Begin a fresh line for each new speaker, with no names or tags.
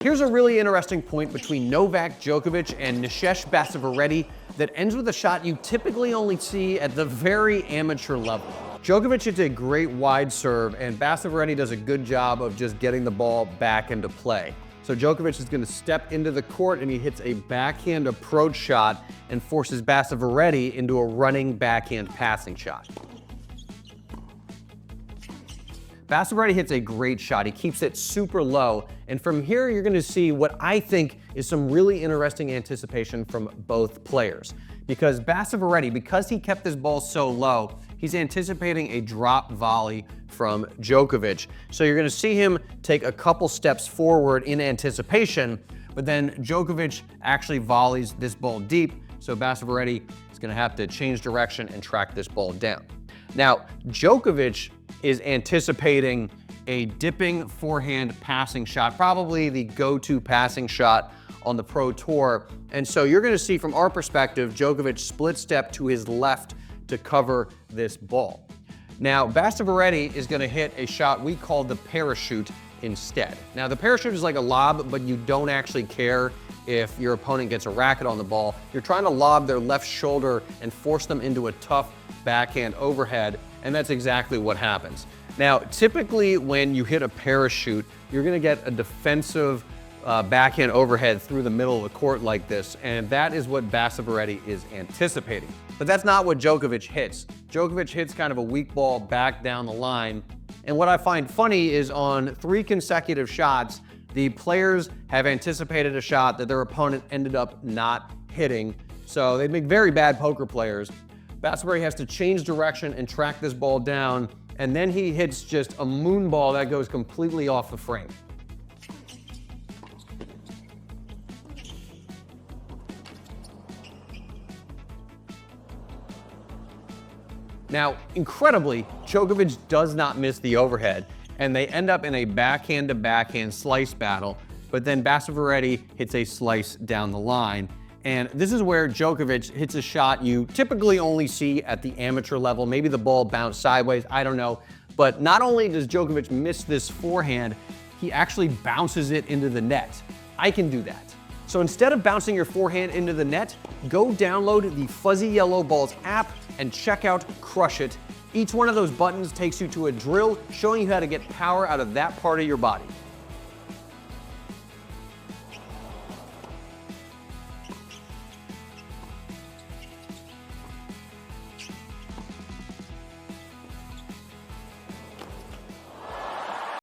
Here's a really interesting point between Novak Djokovic and Nishesh Basavareddy that ends with a shot you typically only see at the very amateur level. Djokovic hits a great wide serve, and Basavareddy does a good job of just getting the ball back into play. So Djokovic is going to step into the court, and he hits a backhand approach shot and forces Basavareddy into a running backhand passing shot. Basavareddy hits a great shot. He keeps it super low. And from here, you're going to see what I think is some really interesting anticipation from both players. Because Basavareddy, because he kept this ball so low, he's anticipating a drop volley from Djokovic. So you're going to see him take a couple steps forward in anticipation, but then Djokovic actually volleys this ball deep. So Basavareddy is going to have to change direction and track this ball down. Now, Djokovic is anticipating a dipping forehand passing shot, probably the go-to passing shot on the Pro Tour. And so you're going to see from our perspective, Djokovic split step to his left to cover this ball. Now, Basavareddy is going to hit a shot we call the parachute instead. Now, the parachute is like a lob, but you don't actually care if your opponent gets a racket on the ball. You're trying to lob their left shoulder and force them into a tough backhand overhead, and that's exactly what happens. Now, typically when you hit a parachute, you're going to get a defensive backhand overhead through the middle of the court like this, and that is what Basavareddy is anticipating. But that's not what Djokovic hits. Djokovic hits kind of a weak ball back down the line, and what I find funny is on 3 consecutive shots, the players have anticipated a shot that their opponent ended up not hitting, so they make very bad poker players. Basavareddy has to change direction and track this ball down, and then he hits just a moon ball that goes completely off the frame. Now, incredibly, Djokovic does not miss the overhead, and they end up in a backhand-to-backhand slice battle, but then Basavareddy hits a slice down the line. And this is where Djokovic hits a shot you typically only see at the amateur level. Maybe the ball bounced sideways, I don't know. But not only does Djokovic miss this forehand, he actually bounces it into the net. I can do that. So instead of bouncing your forehand into the net, go download the Fuzzy Yellow Balls app and check out Crush It. Each one of those buttons takes you to a drill showing you how to get power out of that part of your body.